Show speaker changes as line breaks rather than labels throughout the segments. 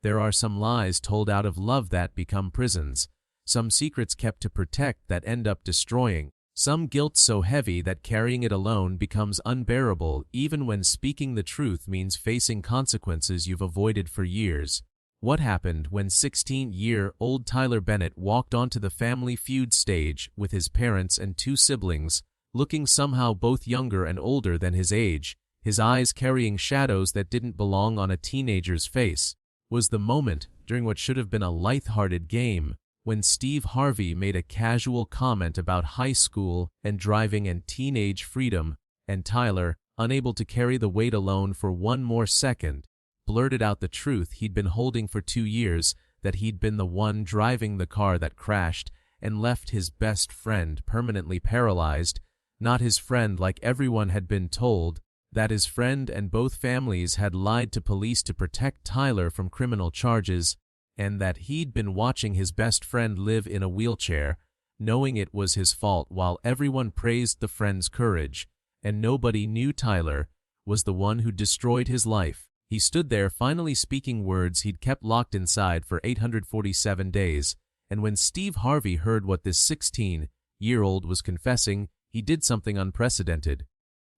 There are some lies told out of love that become prisons, some secrets kept to protect that end up destroying, some guilt so heavy that carrying it alone becomes unbearable even when speaking the truth means facing consequences you've avoided for years. What happened when 16-year-old Tyler Bennett walked onto the Family Feud stage with his parents and two siblings, looking somehow both younger and older than his age, his eyes carrying shadows that didn't belong on a teenager's face, was the moment, during what should have been a light-hearted game, when Harvey made a casual comment about high school and driving and teenage freedom, and Tyler, unable to carry the weight alone for one more second, blurted out the truth he'd been holding for 2 years, that he'd been the one driving the car that crashed and left his best friend permanently paralyzed, not his friend like everyone had been told, that his friend and both families had lied to police to protect Tyler from criminal charges, and that he'd been watching his best friend live in a wheelchair, knowing it was his fault while everyone praised the friend's courage, and nobody knew Tyler was the one who destroyed his life. He stood there finally speaking words he'd kept locked inside for 847 days, and when Harvey heard what this 16-year-old was confessing, he did something unprecedented.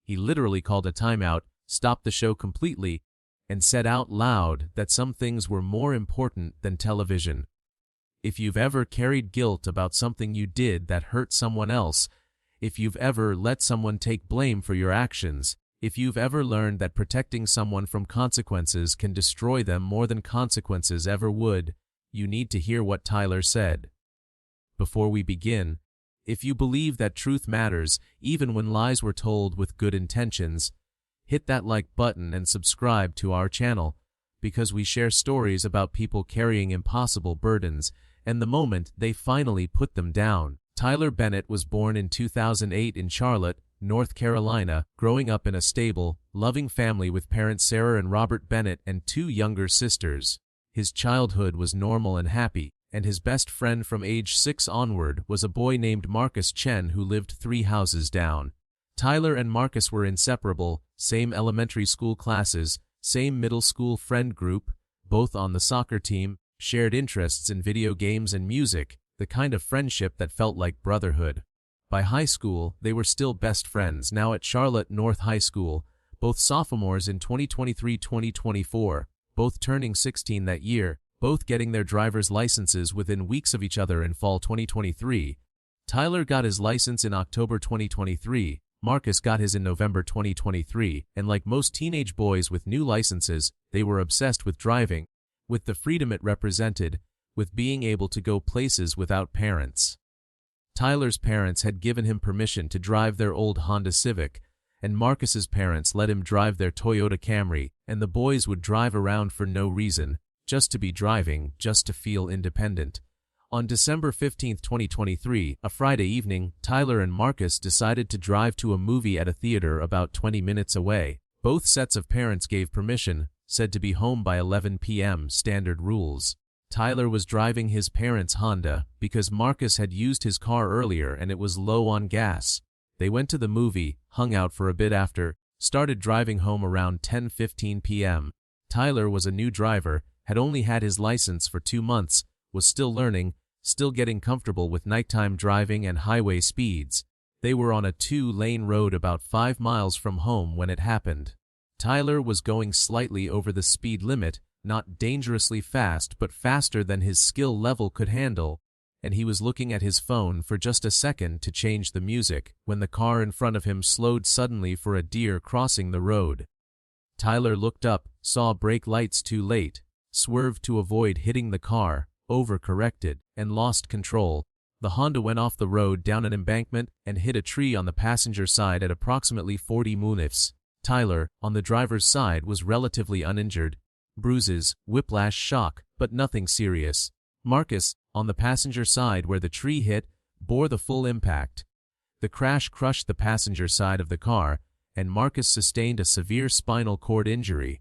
He literally called a timeout, stopped the show completely, and said out loud that some things were more important than television. If you've ever carried guilt about something you did that hurt someone else, if you've ever let someone take blame for your actions, if you've ever learned that protecting someone from consequences can destroy them more than consequences ever would, you need to hear what Tyler said. Before we begin, if you believe that truth matters, even when lies were told with good intentions, hit that like button and subscribe to our channel, because we share stories about people carrying impossible burdens, and the moment they finally put them down. Tyler Bennett was born in 2008 in Charlotte, North Carolina, growing up in a stable, loving family with parents Sarah and Robert Bennett and 2 younger sisters. His childhood was normal and happy, and his best friend from age 6 onward was a boy named Marcus Chen who lived 3 houses down. Tyler and Marcus were inseparable, same elementary school classes, same middle school friend group, both on the soccer team, shared interests in video games and music, the kind of friendship that felt like brotherhood. By high school, they were still best friends, now at Charlotte North High School, both sophomores in 2023-2024, both turning 16 that year, both getting their driver's licenses within weeks of each other in fall 2023. Tyler got his license in October 2023, Marcus got his in November 2023, and like most teenage boys with new licenses, they were obsessed with driving, with the freedom it represented, with being able to go places without parents. Tyler's parents had given him permission to drive their old Honda Civic, and Marcus's parents let him drive their Toyota Camry, and the boys would drive around for no reason, just to be driving, just to feel independent. On December 15, 2023, a Friday evening, Tyler and Marcus decided to drive to a movie at a theater about 20 minutes away. Both sets of parents gave permission, said to be home by 11 p.m. standard rules. Tyler was driving his parents' Honda because Marcus had used his car earlier and it was low on gas. They went to the movie, hung out for a bit after, started driving home around 10:15 p.m. Tyler was a new driver, had only had his license for 2 months, was still learning, still getting comfortable with nighttime driving and highway speeds. They were on a 2-lane road about 5 miles from home when it happened. Tyler was going slightly over the speed limit, not dangerously fast but faster than his skill level could handle, and he was looking at his phone for just a second to change the music when the car in front of him slowed suddenly for a deer crossing the road. Tyler looked up, saw brake lights too late, swerved to avoid hitting the car, overcorrected, and lost control. The Honda went off the road down an embankment and hit a tree on the passenger side at approximately 40 mph. Tyler, on the driver's side, was relatively uninjured. Bruises, whiplash shock, but nothing serious. Marcus, on the passenger side where the tree hit, bore the full impact. The crash crushed the passenger side of the car, and Marcus sustained a severe spinal cord injury.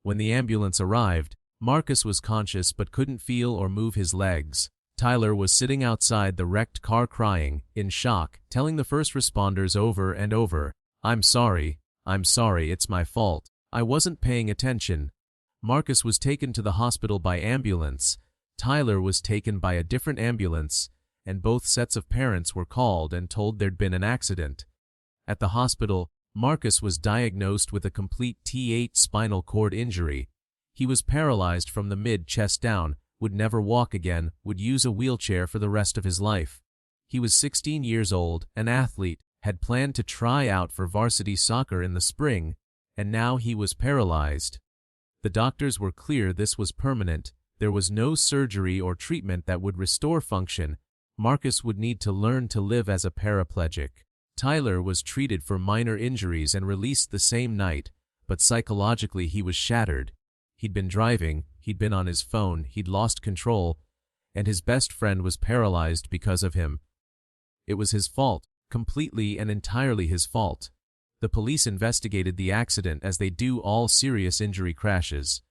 When the ambulance arrived, Marcus was conscious but couldn't feel or move his legs. Tyler was sitting outside the wrecked car crying, in shock, telling the first responders over and over, I'm sorry, it's my fault. I wasn't paying attention. Marcus was taken to the hospital by ambulance. Tyler was taken by a different ambulance, and both sets of parents were called and told there'd been an accident. At the hospital, Marcus was diagnosed with a complete T8 spinal cord injury. He was paralyzed from the mid-chest down, would never walk again, would use a wheelchair for the rest of his life. He was 16 years old, an athlete, had planned to try out for varsity soccer in the spring, and now he was paralyzed. The doctors were clear this was permanent. There was no surgery or treatment that would restore function. Marcus would need to learn to live as a paraplegic. Tyler was treated for minor injuries and released the same night, but psychologically he was shattered. He'd been driving, he'd been on his phone, he'd lost control, and his best friend was paralyzed because of him. It was his fault, completely and entirely his fault. The police investigated the accident as they do all serious injury crashes.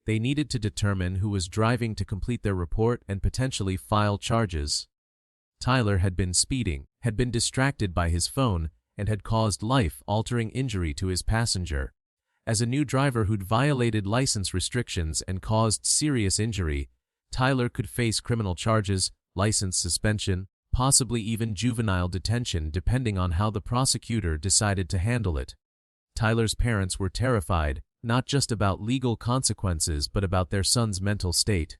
They needed to determine who was driving to complete their report and potentially file charges. Tyler had been speeding, had been distracted by his phone, and had caused life-altering injury to his passenger. As a new driver who'd violated license restrictions and caused serious injury, Tyler could face criminal charges, license suspension, possibly even juvenile detention depending on how the prosecutor decided to handle it. Tyler's parents were terrified, not just about legal consequences but about their son's mental state.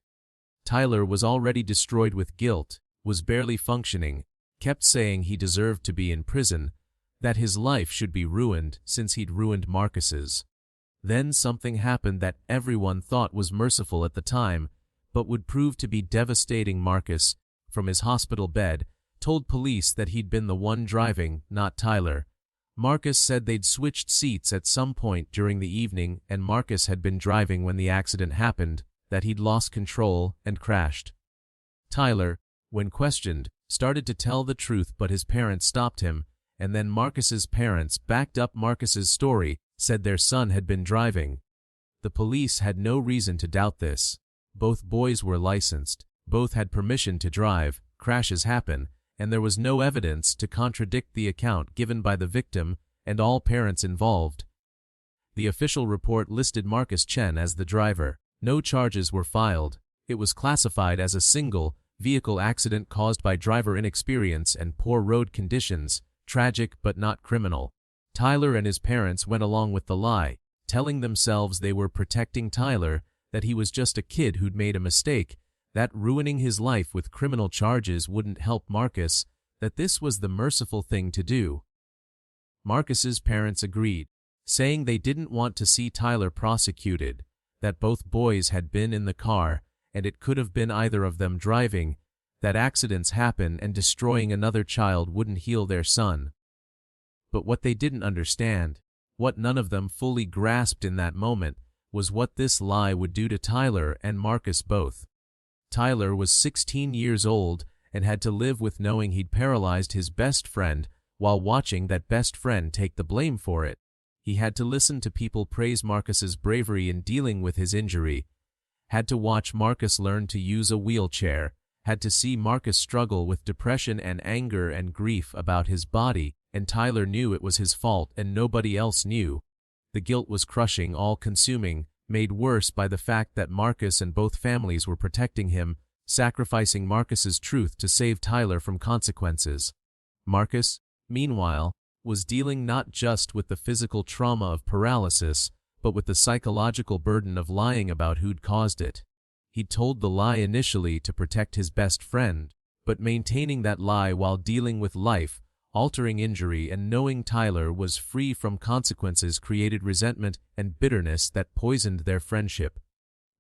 Tyler was already destroyed with guilt, was barely functioning, kept saying he deserved to be in prison, that his life should be ruined since he'd ruined Marcus's. Then something happened that everyone thought was merciful at the time, but would prove to be devastating. Marcus, from his hospital bed, told police that he'd been the one driving, not Tyler. Marcus said they'd switched seats at some point during the evening and Marcus had been driving when the accident happened, that he'd lost control and crashed. Tyler, when questioned, started to tell the truth but his parents stopped him, and then Marcus's parents backed up Marcus's story, said their son had been driving. The police had no reason to doubt this. Both boys were licensed, both had permission to drive, crashes happen, and there was no evidence to contradict the account given by the victim and all parents involved. The official report listed Marcus Chen as the driver. No charges were filed. It was classified as a single vehicle accident caused by driver inexperience and poor road conditions, tragic but not criminal. Tyler and his parents went along with the lie, telling themselves they were protecting Tyler, that he was just a kid who'd made a mistake, that ruining his life with criminal charges wouldn't help Marcus, that this was the merciful thing to do. Marcus's parents agreed, saying they didn't want to see Tyler prosecuted, that both boys had been in the car, and it could have been either of them driving, that accidents happen and destroying another child wouldn't heal their son. But what they didn't understand, what none of them fully grasped in that moment, was what this lie would do to Tyler and Marcus both. Tyler was 16 years old and had to live with knowing he'd paralyzed his best friend while watching that best friend take the blame for it. He had to listen to people praise Marcus's bravery in dealing with his injury, had to watch Marcus learn to use a wheelchair, had to see Marcus struggle with depression and anger and grief about his body, and Tyler knew it was his fault and nobody else knew. The guilt was crushing, all-consuming, made worse by the fact that Marcus and both families were protecting him, sacrificing Marcus's truth to save Tyler from consequences. Marcus, meanwhile, was dealing not just with the physical trauma of paralysis, but with the psychological burden of lying about who'd caused it. He'd told the lie initially to protect his best friend, but maintaining that lie while dealing with life-altering injury and knowing Tyler was free from consequences created resentment and bitterness that poisoned their friendship.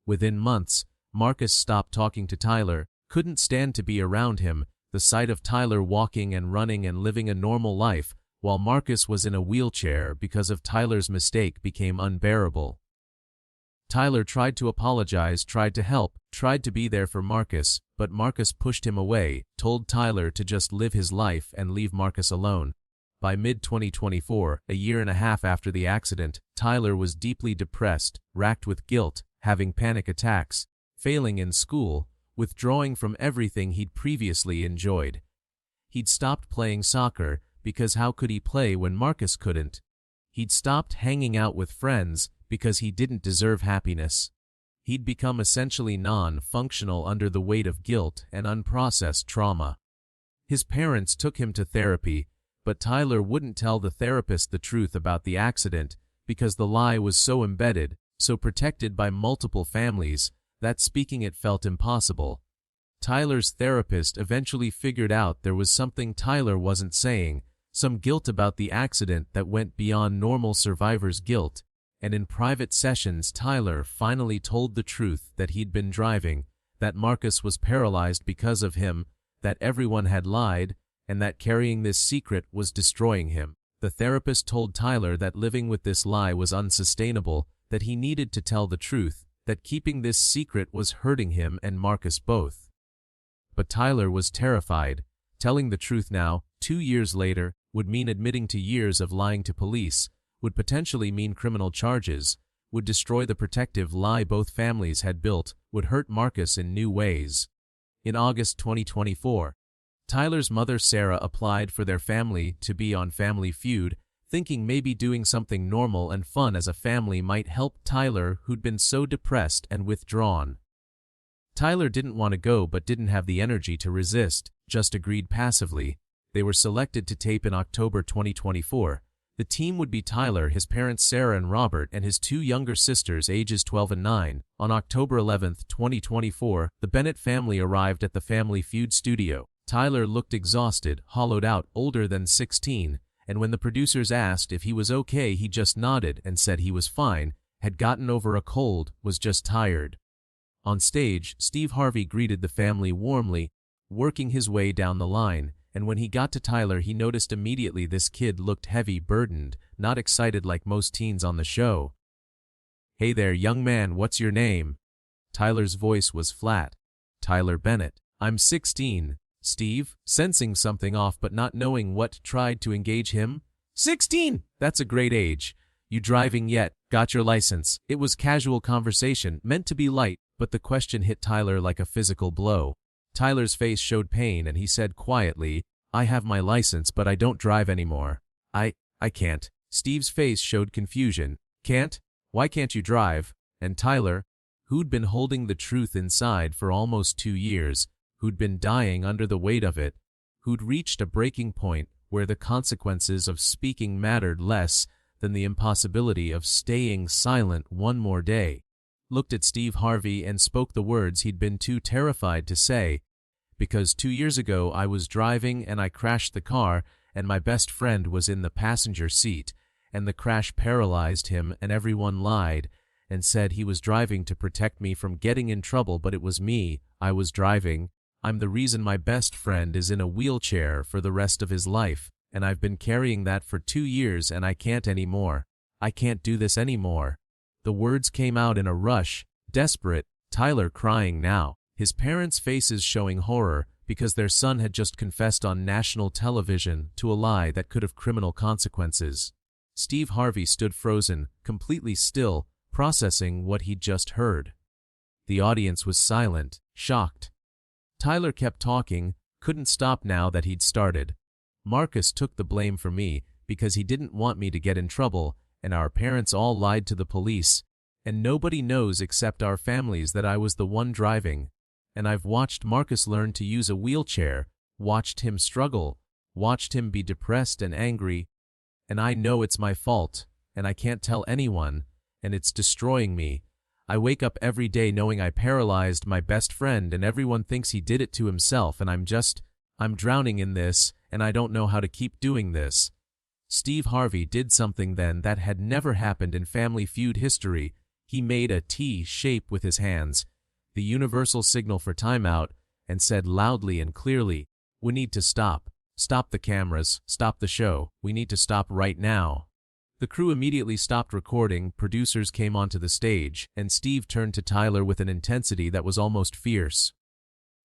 Within months, Marcus stopped talking to Tyler, couldn't stand to be around him. The sight of Tyler walking and running and living a normal life, while Marcus was in a wheelchair because of Tyler's mistake, became unbearable. Tyler tried to apologize, tried to help, tried to be there for Marcus, but Marcus pushed him away, told Tyler to just live his life and leave Marcus alone. By mid-2024, a year and a half after the accident, Tyler was deeply depressed, racked with guilt, having panic attacks, failing in school, withdrawing from everything he'd previously enjoyed. He'd stopped playing soccer, because how could he play when Marcus couldn't? He'd stopped hanging out with friends, because he didn't deserve happiness. He'd become essentially non-functional under the weight of guilt and unprocessed trauma. His parents took him to therapy, but Tyler wouldn't tell the therapist the truth about the accident because the lie was so embedded, so protected by multiple families, that speaking it felt impossible. Tyler's therapist eventually figured out there was something Tyler wasn't saying, some guilt about the accident that went beyond normal survivor's guilt, and in private sessions Tyler finally told the truth that he'd been driving, that Marcus was paralyzed because of him, that everyone had lied, and that carrying this secret was destroying him. The therapist told Tyler that living with this lie was unsustainable, that he needed to tell the truth, that keeping this secret was hurting him and Marcus both. But Tyler was terrified. Telling the truth now, 2 years later, would mean admitting to years of lying to police, would potentially mean criminal charges, would destroy the protective lie both families had built, would hurt Marcus in new ways. In August 2024, Tyler's mother Sarah applied for their family to be on Family Feud, thinking maybe doing something normal and fun as a family might help Tyler, who'd been so depressed and withdrawn. Tyler didn't want to go but didn't have the energy to resist, just agreed passively. They were selected to tape in October 2024. The team would be Tyler, his parents Sarah and Robert, and his 2 younger sisters ages 12 and 9. On October 11, 2024, the Bennett family arrived at the Family Feud studio. Tyler looked exhausted, hollowed out, older than 16, and when the producers asked if he was okay he just nodded and said he was fine, had gotten over a cold, was just tired. On stage, Steve Harvey greeted the family warmly, working his way down the line, and when he got to Tyler he noticed immediately this kid looked heavy, burdened, not excited like most teens on the show. "Hey there, young man, what's your name?" Tyler's voice was flat. "Tyler Bennett." "I'm 16. Steve, sensing something off but not knowing what, tried to engage him. 16! That's a great age. You driving yet? Got your license?" It was casual conversation, meant to be light, but the question hit Tyler like a physical blow. Tyler's face showed pain and he said quietly, "I have my license but I don't drive anymore. I can't." Steve's face showed confusion. "Can't? Why can't you drive?" And Tyler, who'd been holding the truth inside for almost 2 years, who'd been dying under the weight of it, who'd reached a breaking point where the consequences of speaking mattered less than the impossibility of staying silent one more day, looked at Steve Harvey and spoke the words he'd been too terrified to say. "Because 2 years ago I was driving and I crashed the car and my best friend was in the passenger seat, and the crash paralyzed him and everyone lied and said he was driving to protect me from getting in trouble, but it was me, I was driving. I'm the reason my best friend is in a wheelchair for the rest of his life, and I've been carrying that for 2 years and I can't anymore. I can't do this anymore." The words came out in a rush, desperate, Tyler crying now, his parents' faces showing horror because their son had just confessed on national television to a lie that could have criminal consequences. Steve Harvey stood frozen, completely still, processing what he'd just heard. The audience was silent, shocked. Tyler kept talking, couldn't stop now that he'd started. "Marcus took the blame for me because he didn't want me to get in trouble, and our parents all lied to the police, and nobody knows except our families that I was the one driving. And I've watched Marcus learn to use a wheelchair, watched him struggle, watched him be depressed and angry, and I know it's my fault, and I can't tell anyone, and it's destroying me. I wake up every day knowing I paralyzed my best friend and everyone thinks he did it to himself, and I'm drowning in this, and I don't know how to keep doing this." Steve Harvey did something then that had never happened in Family Feud history. He made a T shape with his hands, the universal signal for timeout, and said loudly and clearly, "We need to stop. Stop the cameras, stop the show. We need to stop right now." The crew immediately stopped recording, producers came onto the stage, and Steve turned to Tyler with an intensity that was almost fierce.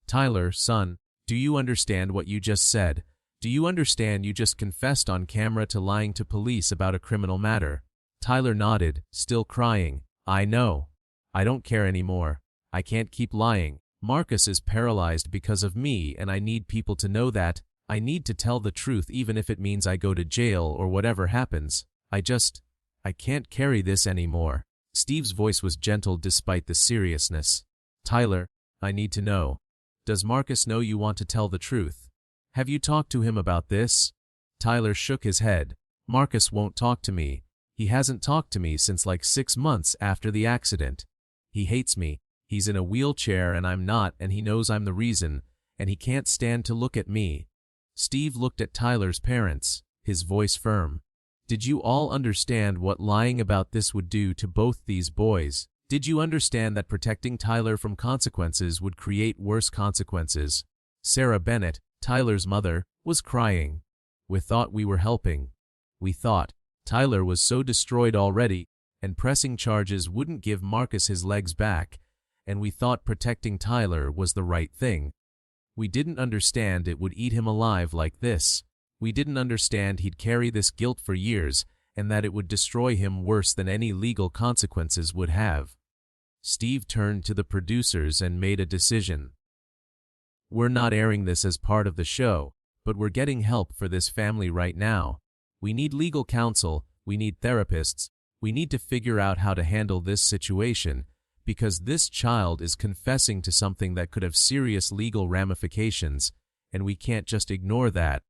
"Tyler, son, do you understand what you just said? Do you understand you just confessed on camera to lying to police about a criminal matter?" Tyler nodded, still crying. "I know. I don't care anymore. I can't keep lying. Marcus is paralyzed because of me, and I need people to know that. I need to tell the truth even if it means I go to jail or whatever happens. I can't carry this anymore." Steve's voice was gentle despite the seriousness. "Tyler, I need to know. Does Marcus know you want to tell the truth? Have you talked to him about this?" Tyler shook his head. "Marcus won't talk to me. He hasn't talked to me since like 6 months after the accident. He hates me. He's in a wheelchair and I'm not, and he knows I'm the reason, and he can't stand to look at me." Steve looked at Tyler's parents, his voice firm. "Did you all understand what lying about this would do to both these boys? Did you understand that protecting Tyler from consequences would create worse consequences?" Sarah Bennett, Tyler's mother, was crying. "We thought we were helping. We thought Tyler was so destroyed already, and pressing charges wouldn't give Marcus his legs back, and we thought protecting Tyler was the right thing. We didn't understand it would eat him alive like this. We didn't understand he'd carry this guilt for years, and that it would destroy him worse than any legal consequences would have." Steve turned to the producers and made a decision. "We're not airing this as part of the show, but we're getting help for this family right now. We need legal counsel, we need therapists, we need to figure out how to handle this situation, because this child is confessing to something that could have serious legal ramifications, and we can't just ignore that."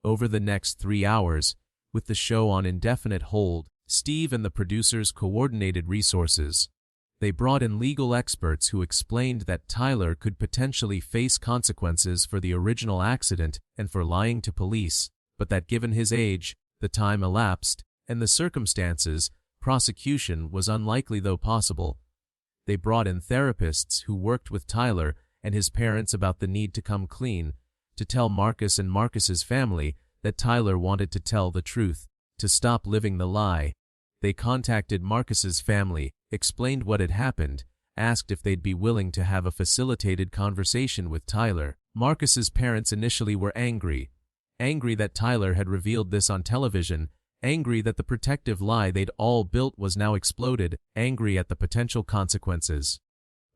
Over the next 3 hours, with the show on indefinite hold, Steve and the producers coordinated resources. They brought in legal experts who explained that Tyler could potentially face consequences for the original accident and for lying to police, but that given his age, the time elapsed, and the circumstances, prosecution was unlikely though possible. They brought in therapists who worked with Tyler and his parents about the need to come clean, to tell Marcus and Marcus's family that Tyler wanted to tell the truth, to stop living the lie. They contacted Marcus's family, explained what had happened, asked if they'd be willing to have a facilitated conversation with Tyler. Marcus's parents initially were angry that Tyler had revealed this on television, angry that the protective lie they'd all built was now exploded, angry at the potential consequences.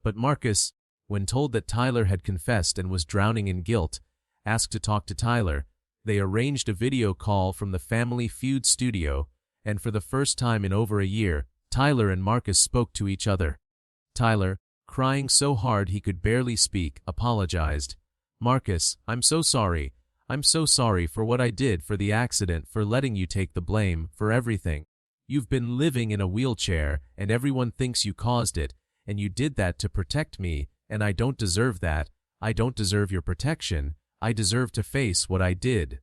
But Marcus, when told that Tyler had confessed and was drowning in guilt, asked to talk to Tyler. They arranged a video call from the Family Feud studio, and for the first time in over a year, Tyler and Marcus spoke to each other. Tyler, crying so hard he could barely speak, apologized. "Marcus, I'm so sorry. I'm so sorry for what I did, for the accident, for letting you take the blame, for everything. You've been living in a wheelchair, and everyone thinks you caused it, and you did that to protect me, and I don't deserve that. I don't deserve your protection. I deserve to face what I did."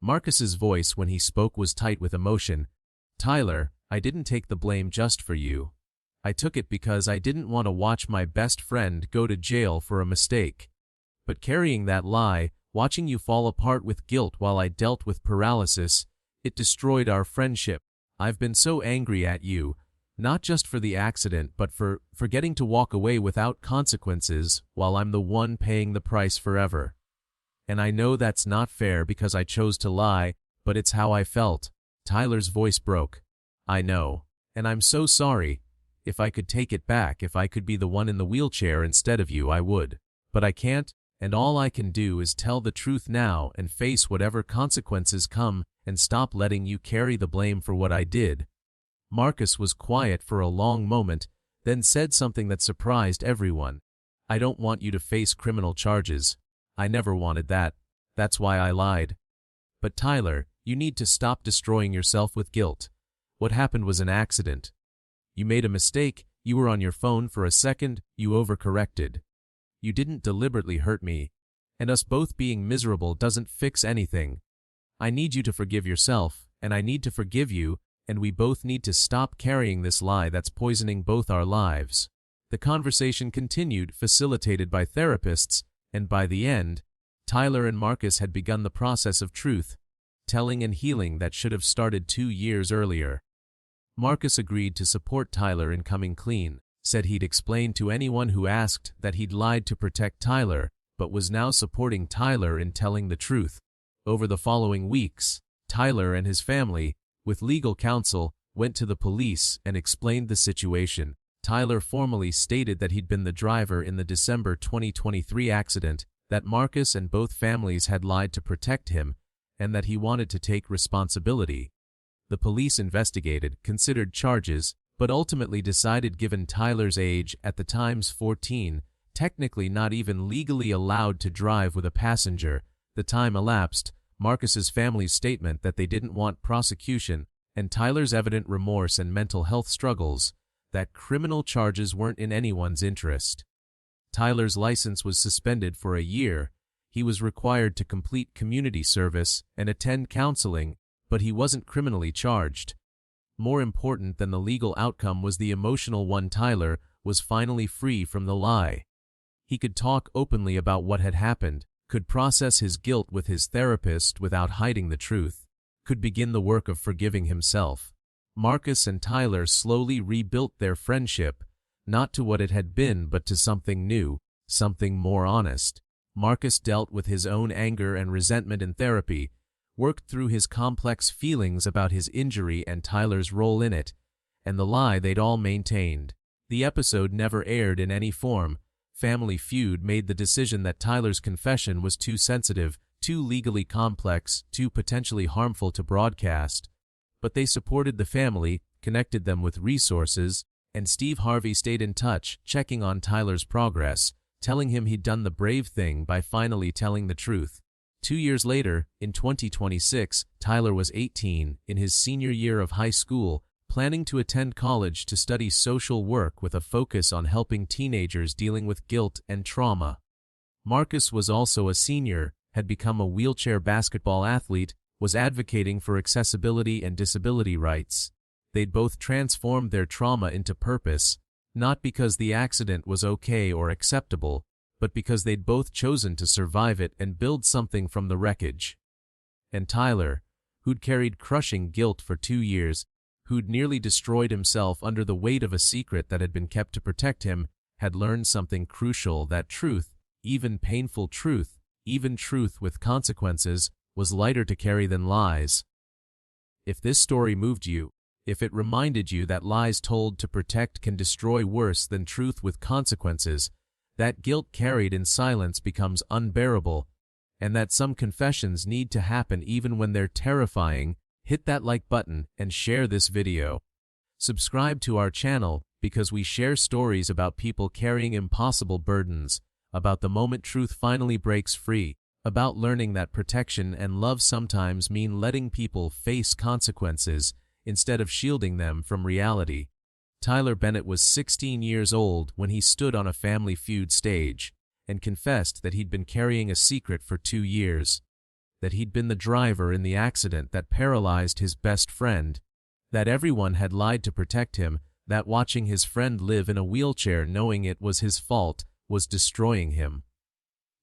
Marcus's voice when he spoke was tight with emotion. "Tyler, I didn't take the blame just for you. I took it because I didn't want to watch my best friend go to jail for a mistake. But carrying that lie, watching you fall apart with guilt while I dealt with paralysis, it destroyed our friendship. I've been so angry at you, not just for the accident but for getting to walk away without consequences while I'm the one paying the price forever. And I know that's not fair because I chose to lie, but it's how I felt." Tyler's voice broke. "I know. And I'm so sorry. If I could take it back, if I could be the one in the wheelchair instead of you, I would. But I can't, and all I can do is tell the truth now and face whatever consequences come and stop letting you carry the blame for what I did." Marcus was quiet for a long moment, then said something that surprised everyone. "I don't want you to face criminal charges. I never wanted that. That's why I lied. But Tyler, you need to stop destroying yourself with guilt. What happened was an accident. You made a mistake, you were on your phone for a second, you overcorrected. You didn't deliberately hurt me, and us both being miserable doesn't fix anything. I need you to forgive yourself, and I need to forgive you, and we both need to stop carrying this lie that's poisoning both our lives." The conversation continued, facilitated by therapists, and by the end, Tyler and Marcus had begun the process of truth, telling and healing that should have started 2 years earlier. Marcus agreed to support Tyler in coming clean, said he'd explain to anyone who asked that he'd lied to protect Tyler, but was now supporting Tyler in telling the truth. Over the following weeks, Tyler and his family, with legal counsel, went to the police and explained the situation. Tyler formally stated that he'd been the driver in the December 2023 accident, that Marcus and both families had lied to protect him, and that he wanted to take responsibility. The police investigated, considered charges, but ultimately decided, given Tyler's age, at the time's 14, technically not even legally allowed to drive with a passenger, the time elapsed, Marcus's family's statement that they didn't want prosecution, and Tyler's evident remorse and mental health struggles, that criminal charges weren't in anyone's interest. Tyler's license was suspended for a year. He was required to complete community service and attend counseling, but he wasn't criminally charged. More important than the legal outcome was the emotional one. Tyler was finally free from the lie. He could talk openly about what had happened, could process his guilt with his therapist without hiding the truth, could begin the work of forgiving himself. Marcus and Tyler slowly rebuilt their friendship, not to what it had been but to something new, something more honest. Marcus dealt with his own anger and resentment in therapy, worked through his complex feelings about his injury and Tyler's role in it, and the lie they'd all maintained. The episode never aired in any form. Family Feud made the decision that Tyler's confession was too sensitive, too legally complex, too potentially harmful to broadcast. But they supported the family, connected them with resources, and Steve Harvey stayed in touch, checking on Tyler's progress, telling him he'd done the brave thing by finally telling the truth. 2 years later, in 2026, Tyler was 18, in his senior year of high school, planning to attend college to study social work with a focus on helping teenagers dealing with guilt and trauma. Marcus was also a senior, had become a wheelchair basketball athlete, was advocating for accessibility and disability rights. They'd both transformed their trauma into purpose, not because the accident was okay or acceptable, but because they'd both chosen to survive it and build something from the wreckage. And Tyler, who'd carried crushing guilt for 2 years, who'd nearly destroyed himself under the weight of a secret that had been kept to protect him, had learned something crucial: that truth, even painful truth, even truth with consequences, was lighter to carry than lies. If this story moved you, if it reminded you that lies told to protect can destroy worse than truth with consequences, that guilt carried in silence becomes unbearable, and that some confessions need to happen even when they're terrifying, hit that like button and share this video. Subscribe to our channel because we share stories about people carrying impossible burdens, about the moment truth finally breaks free, about learning that protection and love sometimes mean letting people face consequences instead of shielding them from reality. Tyler Bennett was 16 years old when he stood on a Family Feud stage and confessed that he'd been carrying a secret for 2 years, that he'd been the driver in the accident that paralyzed his best friend, that everyone had lied to protect him, that watching his friend live in a wheelchair knowing it was his fault was destroying him.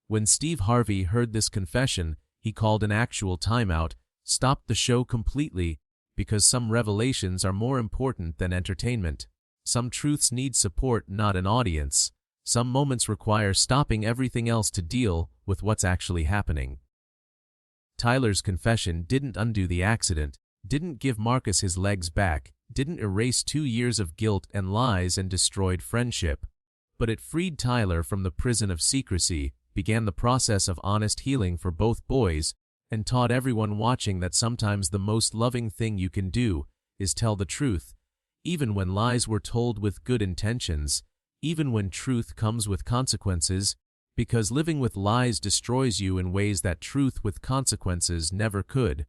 When Steve Harvey heard this confession, he called an actual timeout, stopped the show completely, because some revelations are more important than entertainment. Some truths need support, not an audience. Some moments require stopping everything else to deal with what's actually happening. Tyler's confession didn't undo the accident, didn't give Marcus his legs back, didn't erase 2 years of guilt and lies and destroyed friendship. But it freed Tyler from the prison of secrecy, began the process of honest healing for both boys, and taught everyone watching that sometimes the most loving thing you can do is tell the truth, even when lies were told with good intentions, even when truth comes with consequences, because living with lies destroys you in ways that truth with consequences never could.